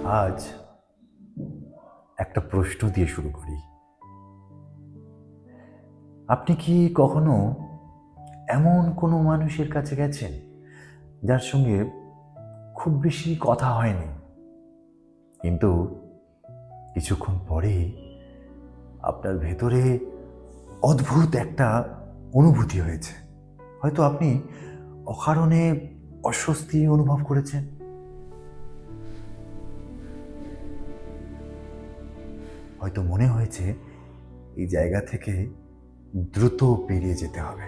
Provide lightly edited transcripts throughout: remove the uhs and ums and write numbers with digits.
আজ একটা প্রশ্ন দিয়ে শুরু করি। আপনি কি কখনো এমন কোনো মানুষের কাছে গেছেন যার সঙ্গে খুব বেশি কথা হয়নি, কিন্তু কিছুক্ষণ পরেই আপনার ভেতরে অদ্ভুত একটা অনুভূতি হয়েছে? হয়তো আপনি অকারণে অস্বস্তি অনুভব করেছেন, হয়তো মনে হয়েছে এই জায়গা থেকে দ্রুত পেরিয়ে যেতে হবে।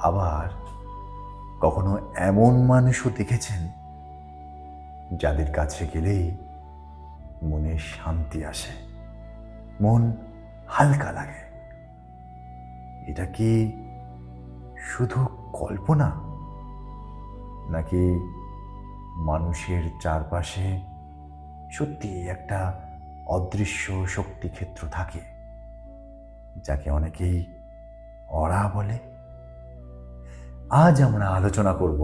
আবার কখনো এমন মানুষও দেখেছেন যাদের কাছে গেলেই মনে শান্তি আসে, মন হালকা লাগে। এটা কি শুধু কল্পনা, নাকি মানুষের চারপাশে সত্যি একটা অদৃশ্য শক্তিক্ষেত্র থাকে, যাকে অনেকেই অরা বলে? আজ আমরা আলোচনা করব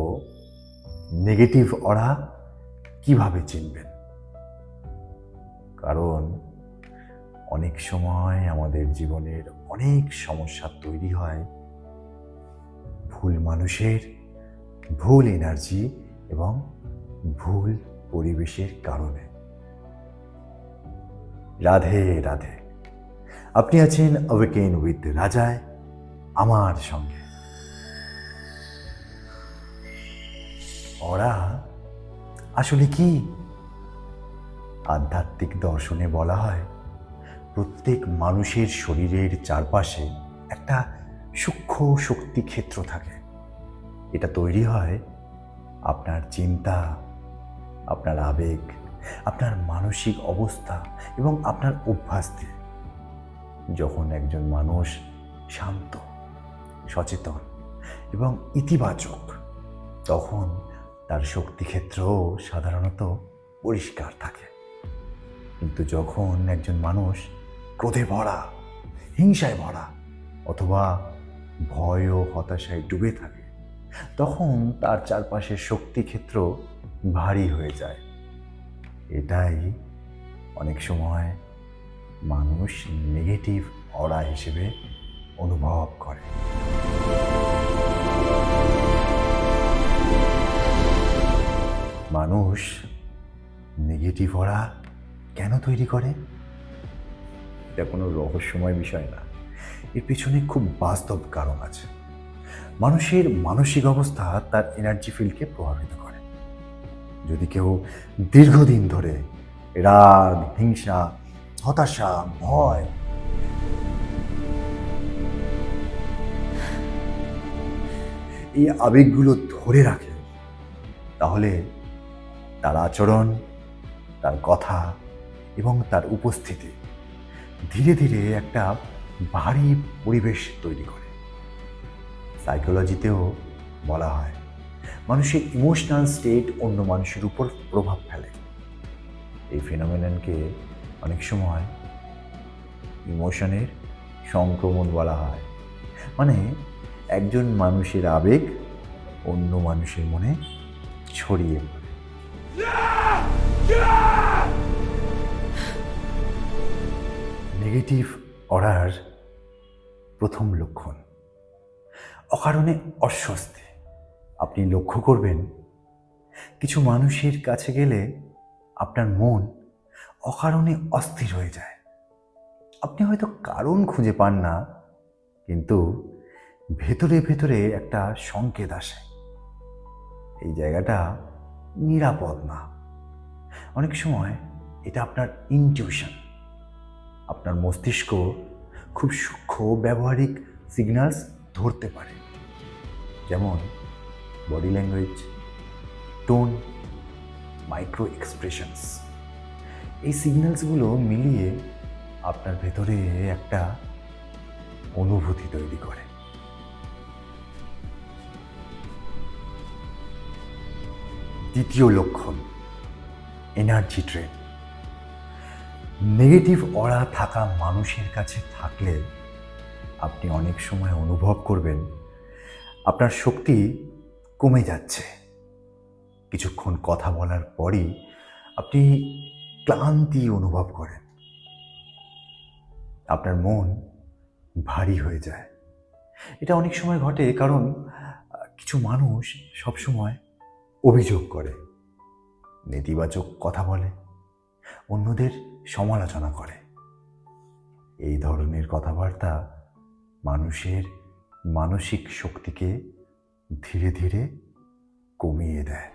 নেগেটিভ অরা কিভাবে চিনবেন। কারণ অনেক সময় আমাদের জীবনের অনেক সমস্যা তৈরি হয় ভুল মানুষের, ভুল এনার্জি এবং ভুল পরিবেশের কারণে। রাধে রাধে, আপনি আছেন অ্যাওয়েকেন উইথ রাজায় আমার সঙ্গে। অরা আসলে কি? আধ্যাত্মিক দর্শনে বলা হয় প্রত্যেক মানুষের শরীরের চারপাশে একটা সূক্ষ্ম শক্তি ক্ষেত্র থাকে। এটা তৈরি হয় আপনার চিন্তা, আপনার আবেগ, আপনার মানসিক অবস্থা এবং আপনার অভ্যাস দিয়ে। যখন একজন মানুষ শান্ত, সচেতন এবং ইতিবাচক, তখন তার শক্তিক্ষেত্রও সাধারণত পরিষ্কার থাকে। কিন্তু যখন একজন মানুষ ক্রোধে ভরা, হিংসায় ভরা অথবা ভয় ও হতাশায় ডুবে থাকে, তখন তার চারপাশের শক্তিক্ষেত্র ভারী হয়ে যায়। এটাই অনেক সময় মানুষ নেগেটিভ অরা হিসেবে অনুভব করে। মানুষ নেগেটিভ অরা কেন তৈরি করে? এটা কোনো রহস্যময় বিষয় না, এর পিছনে খুব বাস্তব কারণ আছে। মানুষের মানসিক অবস্থা তার এনার্জি ফিল্ডকে প্রভাবিত করে। যদি কেউ দীর্ঘদিন ধরে রাগ, হিংসা, হতাশা, ভয় এই আবেগগুলো ধরে রাখে, তাহলে তার আচরণ, তার কথা এবং তার উপস্থিতি ধীরে ধীরে একটা ভারী পরিবেশ তৈরি করে। সাইকোলজিতেও বলা হয় মানুষের ইমোশনাল স্টেট অন্য মানুষের উপর প্রভাব ফেলে। এই ফিনোমেননকে অনেক সময় ইমোশনের সংক্রমণ বলা হয়। মানে একজন মানুষের আবেগ অন্য মানুষের মনে ছড়িয়ে পড়ে। নেগেটিভ অরার প্রথম লক্ষণ অকারণে অস্বস্তি। আপনি লক্ষ্য করবেন কিছু মানুষের কাছে গেলে আপনার মন অকারণে অস্থির হয়ে যায়। আপনি হয়তো কারণ খুঁজে পান না, কিন্তু ভেতরে ভেতরে একটা সংকেত আসে, এই জায়গাটা নিরাপদ না। অনেক সময় এটা আপনার ইনটিউশন। আপনার মস্তিষ্ক খুব সূক্ষ্ম ব্যবহারিক সিগন্যালস ধরতে পারে, যেমন body language, tone, micro expressions. এই সিগন্যালসগুলো মিলিয়ে আপনার ভেতরে একটা অনুভূতি তৈরি করে। দ্বিতীয় লক্ষণ এনার্জি ড্রেন। নেগেটিভ অরা থাকা মানুষের কাছে থাকলে আপনি অনেক সময় অনুভব করবেন আপনার শক্তি কমে যাচ্ছে। কিছুক্ষণ কথা বলার পরই আপনি ক্লান্তি অনুভব করেন, আপনার মন ভারী হয়ে যায়। এটা অনেক সময় ঘটে কারণ কিছু মানুষ সবসময় অভিযোগ করে, নেতিবাচক কথা বলে, অন্যদের সমালোচনা করে। এই ধরনের কথাবার্তা মানুষের মানসিক শক্তিকে ধীরে ধীরে কমিয়ে দেয়।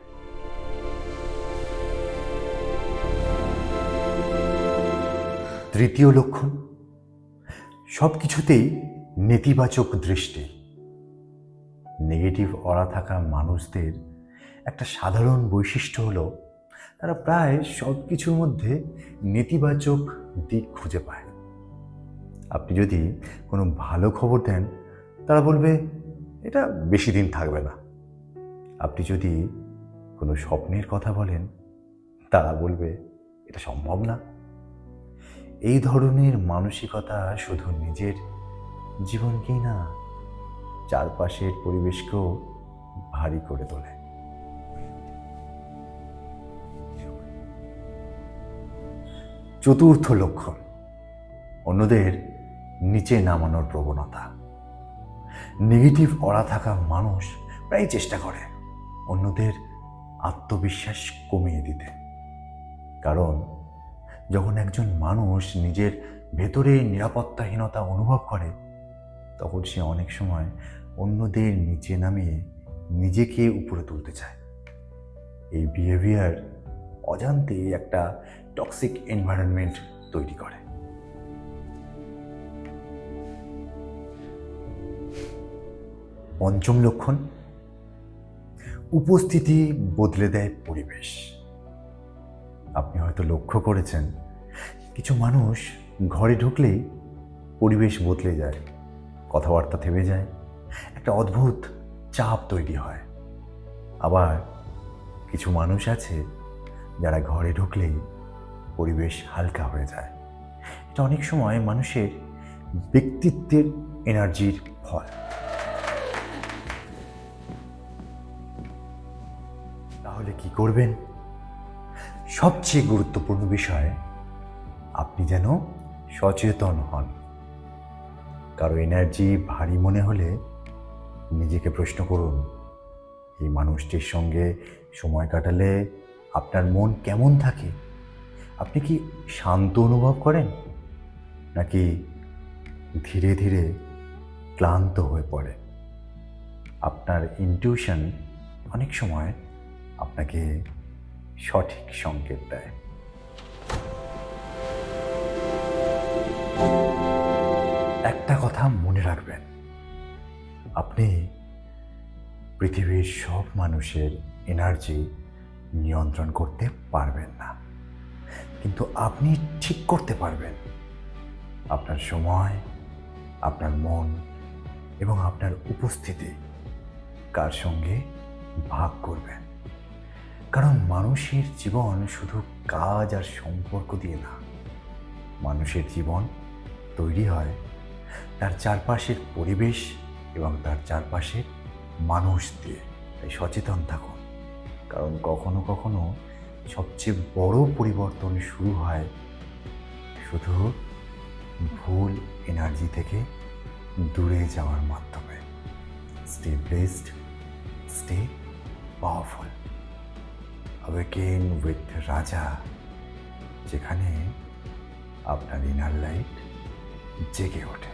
তৃতীয় লক্ষণ, সব কিছুতেই নেতিবাচক দৃষ্টি। নেগেটিভ অরা থাকা মানুষদের একটা সাধারণ বৈশিষ্ট্য হলো তারা প্রায় সব কিছুর মধ্যে নেতিবাচক দিক খুঁজে পায়। আপনি যদি কোনো ভালো খবর দেন, তারা বলবে এটা বেশি দিন থাকবে না। আপনি যদি কোনো স্বপ্নের কথা বলেন, তারা বলবে এটা সম্ভব না। এই ধরনের মানসিকতা শুধু নিজের জীবনকেই না, চারপাশের পরিবেশকেও ভারী করে তোলে। চতুর্থ লক্ষণ, অন্যদের নিচে নামানোর প্রবণতা। নেগেটিভ অরা থাকা মানুষ প্রায় চেষ্টা করে অন্যদের আত্মবিশ্বাস কমিয়ে দিতে। কারণ যখন একজন মানুষ নিজের ভেতরে নিরাপত্তাহীনতা অনুভব করে, তখন সে অনেক সময় অন্যদের নিচে নামিয়ে নিজেকে উপরে তুলতে চায়। এই বিহেভিয়ার অজান্তেই একটা টক্সিক এনভায়রনমেন্ট তৈরি করে। পঞ্চম লক্ষণ, উপস্থিতি বদলে দেয় পরিবেশ। আপনি হয়তো লক্ষ্য করেছেন, কিছু মানুষ ঘরে ঢুকলেই পরিবেশ বদলে যায়, কথাবার্তা থেমে যায়, একটা অদ্ভুত চাপ তৈরি হয়। আবার কিছু মানুষ আছে যারা ঘরে ঢুকলেই পরিবেশ হালকা হয়ে যায়। এটা অনেক সময় মানুষের ব্যক্তিত্বের এনার্জির ফল। তাহলে কি করবেন? সবচেয়ে গুরুত্বপূর্ণ বিষয়, আপনি যেন সচেতন হন। কারো এনার্জি ভারী মনে হলে নিজেকে প্রশ্ন করুন, এই মানুষটির সঙ্গে সময় কাটালে আপনার মন কেমন থাকে? আপনি কি শান্ত অনুভব করেন, নাকি ধীরে ধীরে ক্লান্ত হয়ে পড়ে? আপনার ইনটিউশন অনেক সময় আপনাকে সঠিক সংকেত দেয়। একটা কথা মনে রাখবেন, আপনি পৃথিবীর সব মানুষের এনার্জি নিয়ন্ত্রণ করতে পারবেন না, কিন্তু আপনি ঠিক করতে পারবেন আপনার সময়, আপনার মন এবং আপনার উপস্থিতি কার সঙ্গে ভাগ করবেন। কারণ মানুষের জীবন শুধু কাজ আর সম্পর্ক দিয়ে না, মানুষের জীবন তৈরি হয় তার চারপাশের পরিবেশ এবং তার চারপাশের মানুষ দিয়ে। তাই সচেতন থাকুন, কারণ কখনো কখনো সবচেয়ে বড় পরিবর্তন শুরু হয় শুধু ভুল এনার্জি থেকে দূরে যাওয়ার মাধ্যমে। Stay blessed, stay powerful. Awaken with রাজা, যেখানে আপনার ইনার লাইট জেগে ওঠে।